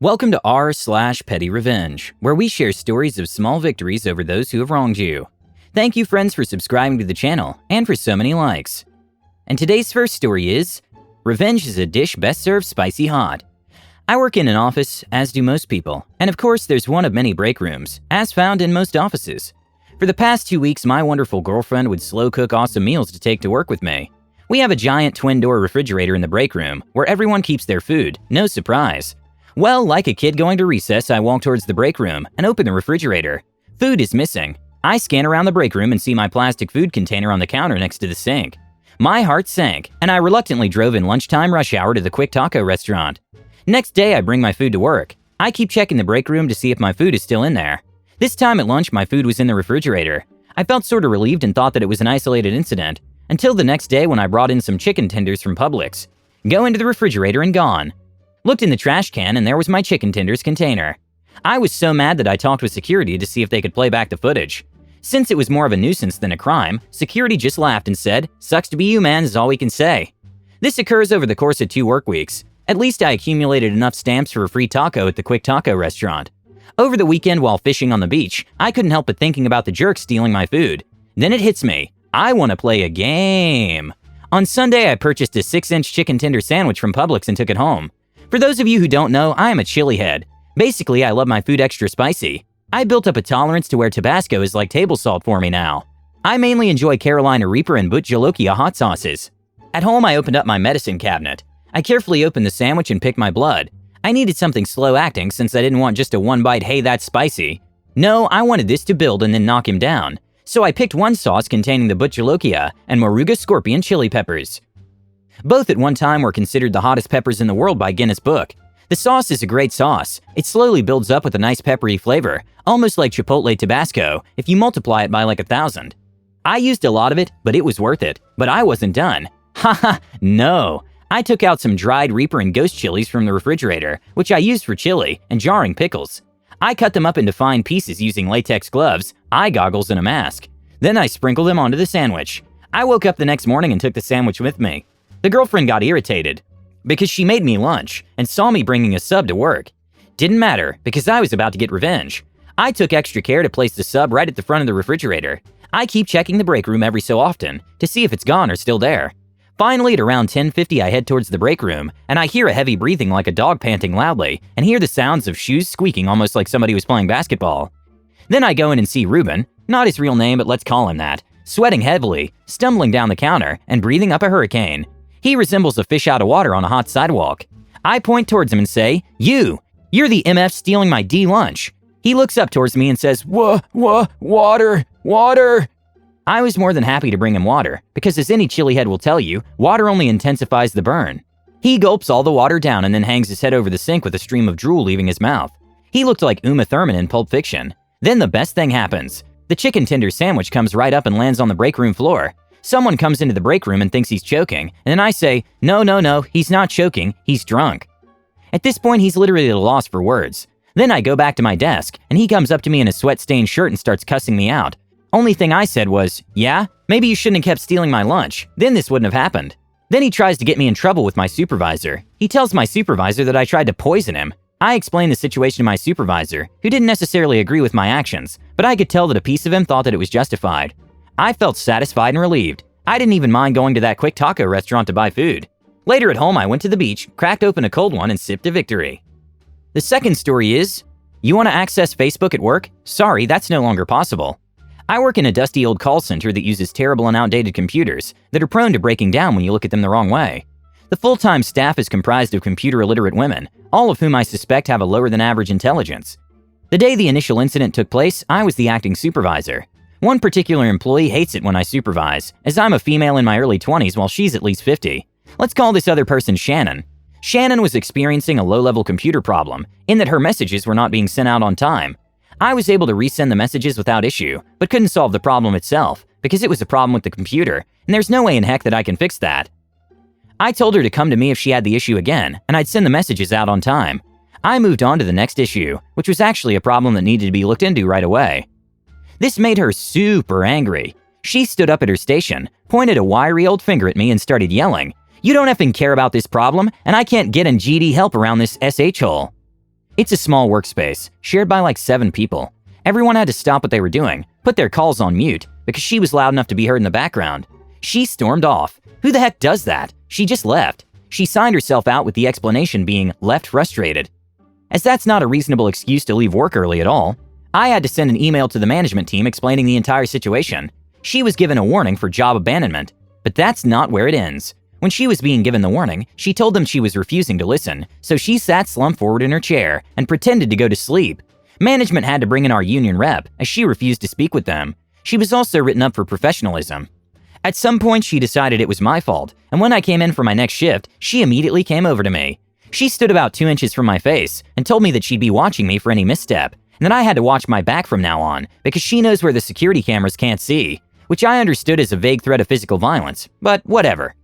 Welcome to r/PettyRevenge, where we share stories of small victories over those who have wronged you. Thank you, friends, for subscribing to the channel and for so many likes. And today's first story is, Revenge is a dish best served spicy hot. I work in an office, as do most people, and of course there's one of many break rooms, as found in most offices. For the past 2 weeks, my wonderful girlfriend would slow cook awesome meals to take to work with me. We have a giant twin-door refrigerator in the break room, where everyone keeps their food, no surprise. Well, like a kid going to recess, I walk towards the break room and open the refrigerator. Food is missing. I scan around the break room and see my plastic food container on the counter next to the sink. My heart sank, and I reluctantly drove in lunchtime rush hour to the quick taco restaurant. Next day, I bring my food to work. I keep checking the break room to see if my food is still in there. This time at lunch, my food was in the refrigerator. I felt sort of relieved and thought that it was an isolated incident, until the next day when I brought in some chicken tenders from Publix. Go into the refrigerator and gone. Looked in the trash can and there was my chicken tenders container. I was so mad that I talked with security to see if they could play back the footage. Since it was more of a nuisance than a crime, security just laughed and said, "Sucks to be you, man," is all we can say. This occurs over the course of 2 work weeks. At least I accumulated enough stamps for a free taco at the quick taco restaurant. Over the weekend while fishing on the beach, I couldn't help but thinking about the jerk stealing my food. Then it hits me. I want to play a game. On Sunday, I purchased a 6-inch chicken tender sandwich from Publix and took it home. For those of you who don't know, I am a chili head. Basically, I love my food extra spicy. I built up a tolerance to where Tabasco is like table salt for me now. I mainly enjoy Carolina Reaper and Bhut Jolokia hot sauces. At home, I opened up my medicine cabinet. I carefully opened the sandwich and picked my blood. I needed something slow acting since I didn't want just a one-bite, "Hey, that's spicy." No, I wanted this to build and then knock him down. So I picked one sauce containing the Bhut Jolokia and Moruga scorpion chili peppers. Both at one time were considered the hottest peppers in the world by Guinness Book. The sauce is a great sauce. It slowly builds up with a nice peppery flavor, almost like Chipotle Tabasco if you multiply it by like 1,000. I used a lot of it, but it was worth it. But I wasn't done. Haha, no. I took out some dried Reaper and Ghost chilies from the refrigerator, which I used for chili and jarring pickles. I cut them up into fine pieces using latex gloves, eye goggles, and a mask. Then I sprinkled them onto the sandwich. I woke up the next morning and took the sandwich with me. The girlfriend got irritated because she made me lunch and saw me bringing a sub to work. Didn't matter because I was about to get revenge. I took extra care to place the sub right at the front of the refrigerator. I keep checking the break room every so often to see if it's gone or still there. Finally, at around 10:50, I head towards the break room and I hear a heavy breathing like a dog panting loudly and hear the sounds of shoes squeaking almost like somebody was playing basketball. Then I go in and see Ruben, not his real name but let's call him that, sweating heavily, stumbling down the counter and breathing up a hurricane. He resembles a fish out of water on a hot sidewalk. I point towards him and say, You're the MF stealing my D lunch." He looks up towards me and says, Water. I was more than happy to bring him water, because as any chili head will tell you, water only intensifies the burn. He gulps all the water down and then hangs his head over the sink with a stream of drool leaving his mouth. He looked like Uma Thurman in Pulp Fiction. Then the best thing happens. The chicken tender sandwich comes right up and lands on the break room floor. Someone comes into the break room and thinks he's choking, and then I say, No, he's not choking, he's drunk. At this point, he's literally at a loss for words. Then I go back to my desk, and he comes up to me in a sweat-stained shirt and starts cussing me out. Only thing I said was, "Yeah, maybe you shouldn't have kept stealing my lunch, then this wouldn't have happened." Then he tries to get me in trouble with my supervisor. He tells my supervisor that I tried to poison him. I explained the situation to my supervisor, who didn't necessarily agree with my actions, but I could tell that a piece of him thought that it was justified. I felt satisfied and relieved. I didn't even mind going to that quick taco restaurant to buy food. Later at home, I went to the beach, cracked open a cold one, and sipped a victory. The second story is, you want to access Facebook at work? Sorry, that's no longer possible. I work in a dusty old call center that uses terrible and outdated computers that are prone to breaking down when you look at them the wrong way. The full-time staff is comprised of computer-illiterate women, all of whom I suspect have a lower than average intelligence. The day the initial incident took place, I was the acting supervisor. One particular employee hates it when I supervise, as I'm a female in my early 20s while she's at least 50. Let's call this other person Shannon. Shannon was experiencing a low-level computer problem, in that her messages were not being sent out on time. I was able to resend the messages without issue, but couldn't solve the problem itself, because it was a problem with the computer, and there's no way in heck that I can fix that. I told her to come to me if she had the issue again, and I'd send the messages out on time. I moved on to the next issue, which was actually a problem that needed to be looked into right away. This made her super angry. She stood up at her station, pointed a wiry old finger at me and started yelling, "You don't effing care about this problem, and I can't get in GD help around this SH hole." It's a small workspace, shared by like 7 people. Everyone had to stop what they were doing, put their calls on mute, because she was loud enough to be heard in the background. She stormed off. Who the heck does that? She just left. She signed herself out with the explanation being left frustrated. As that's not a reasonable excuse to leave work early at all, I had to send an email to the management team explaining the entire situation. She was given a warning for job abandonment, but that's not where it ends. When she was being given the warning, she told them she was refusing to listen, so she sat slumped forward in her chair and pretended to go to sleep. Management had to bring in our union rep, as she refused to speak with them. She was also written up for professionalism. At some point, she decided it was my fault, and when I came in for my next shift, she immediately came over to me. She stood about 2 inches from my face and told me that she'd be watching me for any misstep, and that I had to watch my back from now on because she knows where the security cameras can't see, which I understood as a vague threat of physical violence, but whatever.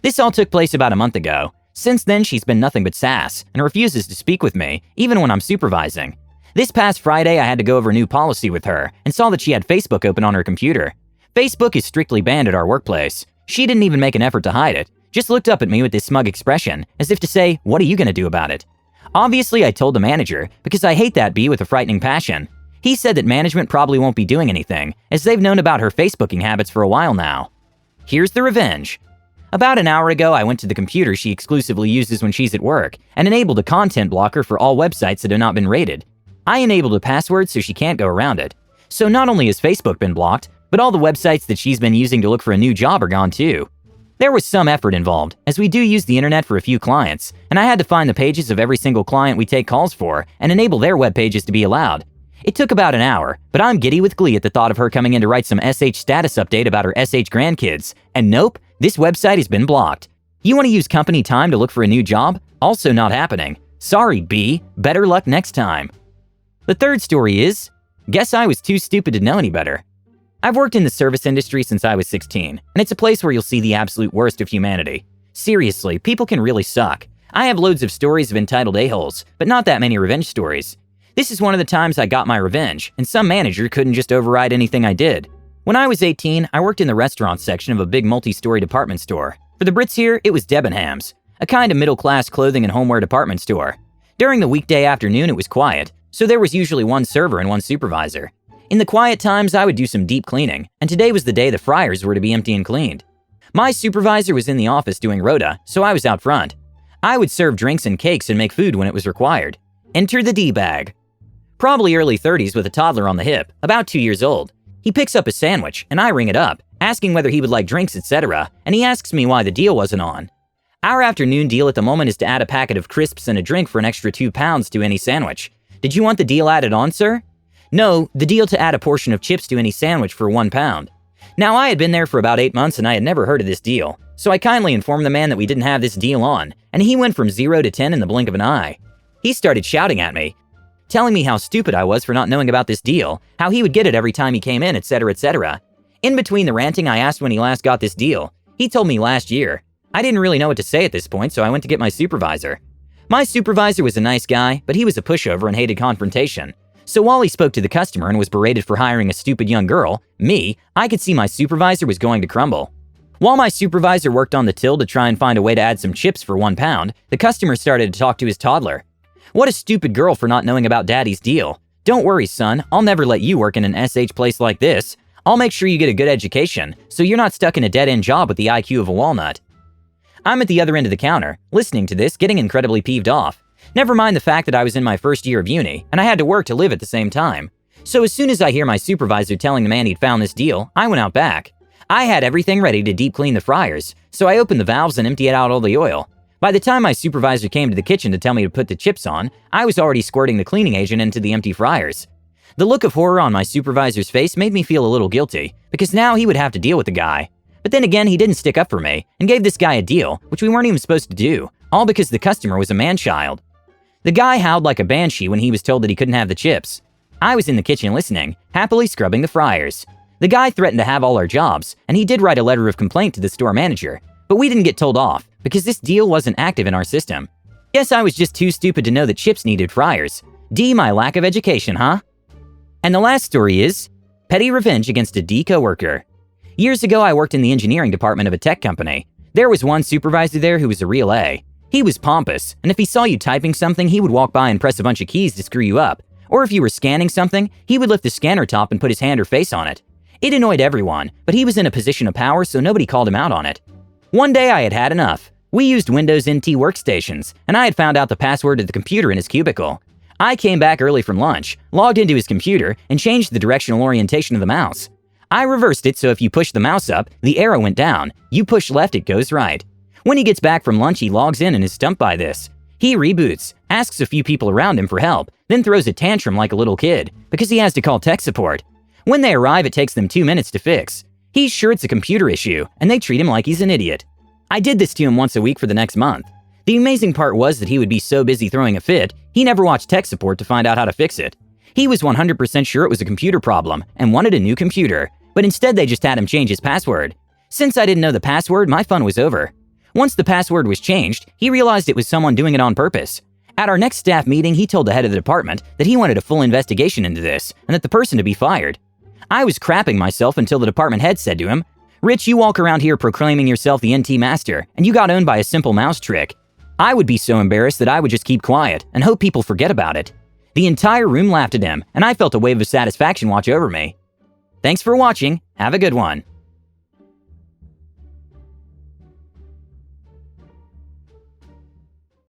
This all took place about a month ago. Since then, she's been nothing but sass and refuses to speak with me, even when I'm supervising. This past Friday, I had to go over a new policy with her and saw that she had Facebook open on her computer. Facebook is strictly banned at our workplace. She didn't even make an effort to hide it, just looked up at me with this smug expression, as if to say, "What are you gonna do about it?" Obviously, I told the manager, because I hate that bee with a frightening passion. He said that management probably won't be doing anything, as they've known about her Facebooking habits for a while now. Here's the revenge. About an hour ago, I went to the computer she exclusively uses when she's at work and enabled a content blocker for all websites that have not been rated. I enabled a password so she can't go around it. So not only has Facebook been blocked, but all the websites that she's been using to look for a new job are gone too. There was some effort involved, as we do use the internet for a few clients, and I had to find the pages of every single client we take calls for and enable their web pages to be allowed. It took about an hour, but I'm giddy with glee at the thought of her coming in to write some SH status update about her SH grandkids. And nope, this website has been blocked. You want to use company time to look for a new job? Also not happening. Sorry, B. Better luck next time. The third story is, guess I was too stupid to know any better. I've worked in the service industry since I was 16, and it's a place where you'll see the absolute worst of humanity. Seriously, people can really suck. I have loads of stories of entitled a-holes, but not that many revenge stories. This is one of the times I got my revenge, and some manager couldn't just override anything I did. When I was 18, I worked in the restaurant section of a big multi-story department store. For the Brits here, it was Debenhams, a kind of middle-class clothing and homeware department store. During the weekday afternoon, it was quiet, so there was usually one server and one supervisor. In the quiet times, I would do some deep cleaning, and today was the day the fryers were to be empty and cleaned. My supervisor was in the office doing rota, so I was out front. I would serve drinks and cakes and make food when it was required. Enter the D-bag. Probably early 30s with a toddler on the hip, about 2 years old. He picks up a sandwich, and I ring it up, asking whether he would like drinks, etc., and he asks me why the deal wasn't on. Our afternoon deal at the moment is to add a packet of crisps and a drink for an extra £2 to any sandwich. Did you want the deal added on, sir? No, the deal to add a portion of chips to any sandwich for £1. Now, I had been there for about 8 months and I had never heard of this deal, so I kindly informed the man that we didn't have this deal on, and he went from 0 to 10 in the blink of an eye. He started shouting at me, telling me how stupid I was for not knowing about this deal, how he would get it every time he came in, etc., etc. In between the ranting, I asked when he last got this deal. He told me last year. I didn't really know what to say at this point, so I went to get my supervisor. My supervisor was a nice guy, but he was a pushover and hated confrontation. So while he spoke to the customer and was berated for hiring a stupid young girl, I could see my supervisor was going to crumble. While my supervisor worked on the till to try and find a way to add some chips for £1, the customer started to talk to his toddler. What a stupid girl for not knowing about daddy's deal. Don't worry, son, I'll never let you work in an SH place like this. I'll make sure you get a good education, so you're not stuck in a dead-end job with the IQ of a walnut. I'm at the other end of the counter, listening to this, getting incredibly peeved off. Never mind the fact that I was in my first year of uni, and I had to work to live at the same time. So as soon as I hear my supervisor telling the man he'd found this deal, I went out back. I had everything ready to deep clean the fryers, so I opened the valves and emptied out all the oil. By the time my supervisor came to the kitchen to tell me to put the chips on, I was already squirting the cleaning agent into the empty fryers. The look of horror on my supervisor's face made me feel a little guilty, because now he would have to deal with the guy. But then again, he didn't stick up for me, and gave this guy a deal, which we weren't even supposed to do, all because the customer was a man-child. The guy howled like a banshee when he was told that he couldn't have the chips. I was in the kitchen listening, happily scrubbing the fryers. The guy threatened to have all our jobs, and he did write a letter of complaint to the store manager, but we didn't get told off, because this deal wasn't active in our system. Guess I was just too stupid to know that chips needed fryers. D, my lack of education, huh? And the last story is, petty revenge against a D coworker. Years ago, I worked in the engineering department of a tech company. There was one supervisor there who was a real A. He was pompous, and if he saw you typing something, he would walk by and press a bunch of keys to screw you up. Or if you were scanning something, he would lift the scanner top and put his hand or face on it. It annoyed everyone, but he was in a position of power, so nobody called him out on it. One day I had had enough. We used Windows NT workstations, and I had found out the password to the computer in his cubicle. I came back early from lunch, logged into his computer, and changed the directional orientation of the mouse. I reversed it so if you push the mouse up, the arrow went down. You push left, it goes right. When he gets back from lunch, he logs in and is stumped by this. He reboots, asks a few people around him for help, then throws a tantrum like a little kid, because he has to call tech support. When they arrive, it takes them 2 minutes to fix. He's sure it's a computer issue, and they treat him like he's an idiot. I did this to him once a week for the next month. The amazing part was that he would be so busy throwing a fit, he never watched tech support to find out how to fix it. He was 100% sure it was a computer problem, and wanted a new computer, but instead they just had him change his password. Since I didn't know the password, my fun was over. Once the password was changed, he realized it was someone doing it on purpose. At our next staff meeting, he told the head of the department that he wanted a full investigation into this, and that the person to be fired. I was crapping myself until the department head said to him, "Rich, you walk around here proclaiming yourself the NT master, and you got owned by a simple mouse trick." I would be so embarrassed that I would just keep quiet and hope people forget about it. The entire room laughed at him, and I felt a wave of satisfaction wash over me. Thanks for watching. Have a good one.